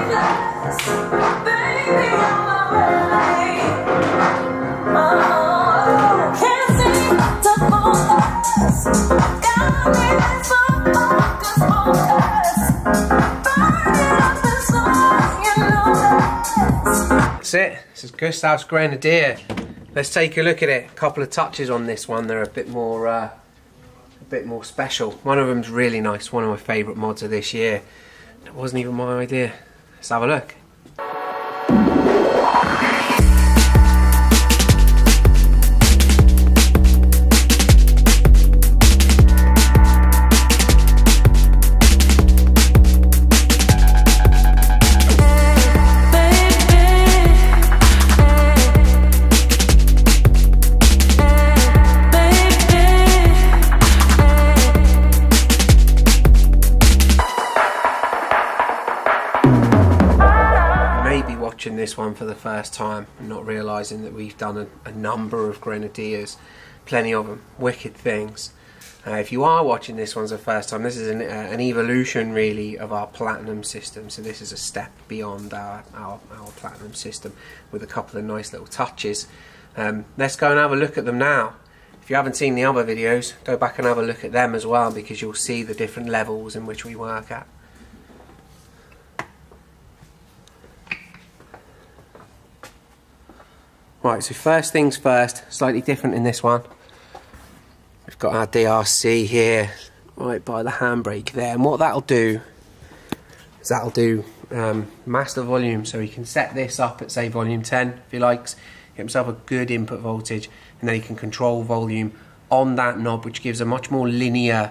That's it. This is Gustav's Grenadier. Let's take a look at it. A couple of touches on this one. They're a bit more special. One of them's really nice. One of my favourite mods of this year. It wasn't even my idea. Let's have a look. Watching this one for the first time and not realising that we've done a number of Grenadiers, plenty of them, wicked things. If you are watching this one for the first time, this is an evolution really of our Platinum system, so this is a step beyond our Platinum system with a couple of nice little touches. Let's go and have a look at them now. If you haven't seen the other videos, go back and have a look at them as well, because you'll see the different levels in which we work at. Right, so first things first, slightly different in this one. We've got our DRC here, right by the handbrake there, and what that'll do is that'll do master volume, so he can set this up at say volume 10 if he likes, get himself a good input voltage, and then he can control volume on that knob, which gives a much more linear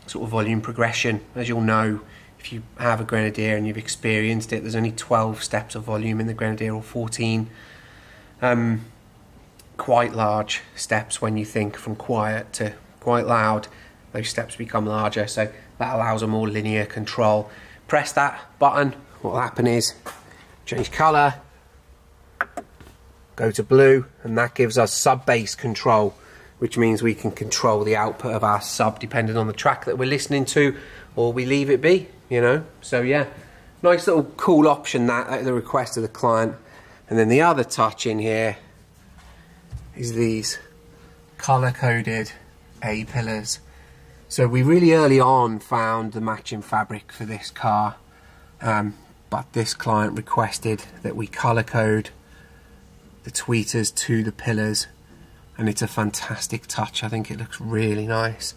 sort of volume progression. As you'll know, if you have a Grenadier and you've experienced it, there's only 12 steps of volume in the Grenadier, or 14. Quite large steps when you think from quiet to quite loud. Those steps become larger, so that allows a more linear control. Press that button, what will happen is change colour, go to blue, and that gives us sub-bass control, which means we can control the output of our sub depending on the track that we're listening to, or we leave it be, you know. So yeah, nice little cool option that at the request of the client. And then the other touch in here is these colour-coded A-pillars. So we really early on found the matching fabric for this car, but this client requested that we colour-code the tweeters to the pillars, and it's a fantastic touch. I think it looks really nice.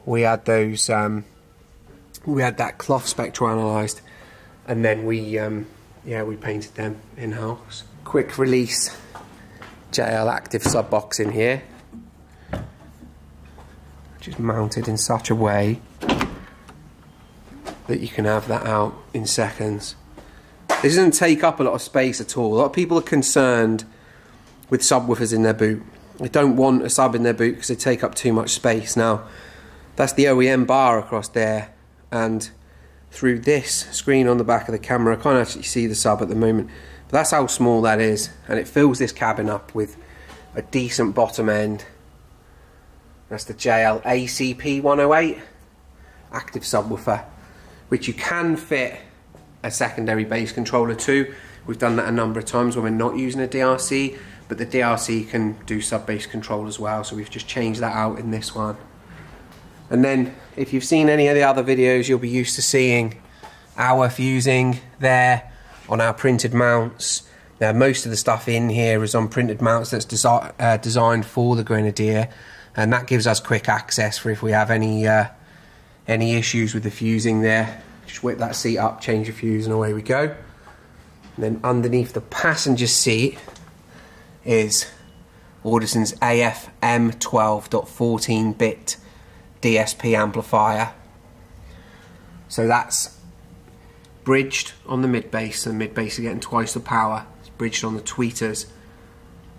We had those, we had that cloth spectral analysed, and then we painted them in-house. Quick release JL active sub box in here, which is mounted in such a way that you can have that out in seconds. This doesn't take up a lot of space at all. A lot of people are concerned with subwoofers in their boot. They don't want a sub in their boot because they take up too much space. Now, that's the OEM bar across there, and through this screen on the back of the camera I can't actually see the sub at the moment, but that's how small that is, and it fills this cabin up with a decent bottom end. That's the JL ACP 108 active subwoofer, which you can fit a secondary bass controller to. We've done that a number of times when we're not using a DRC, but the DRC can do sub bass control as well, so we've just changed that out in this one. And then if you've seen any of the other videos, you'll be used to seeing our fusing there on our printed mounts. Now most of the stuff in here is on printed mounts that's designed for the Grenadier, and that gives us quick access for if we have any issues with the fusing there. Just whip that seat up, change the fuse, and away we go. And then underneath the passenger seat is Audison's AFM 12.14-bit DSP amplifier. So that's bridged on the mid bass, and mid bass are getting twice the power. It's bridged on the tweeters.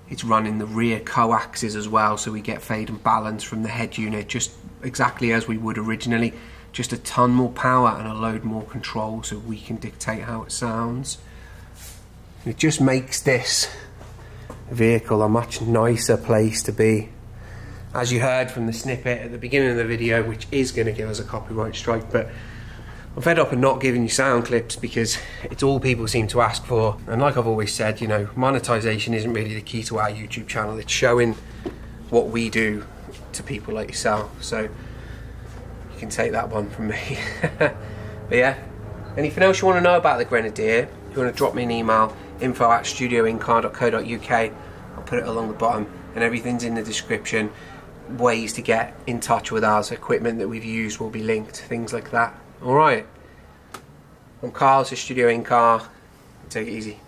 It's running the rear coaxes as well, so we get fade and balance from the head unit, just exactly as we would originally. Just a ton more power and a load more control, so we can dictate how it sounds. It just makes this vehicle a much nicer place to be. As you heard from the snippet at the beginning of the video, which is going to give us a copyright strike, but I'm fed up of not giving you sound clips because it's all people seem to ask for. And like I've always said, you know, monetization isn't really the key to our YouTube channel. It's showing what we do to people like yourself. So you can take that one from me. But yeah, anything else you want to know about the Grenadier, if you want to drop me an email, info@studioincar.co.uk. I'll put it along the bottom, and everything's in the description. Ways to get in touch with us, equipment that we've used will be linked, things like that. Alright, I'm Carl, this is Studio Incar. Take it easy.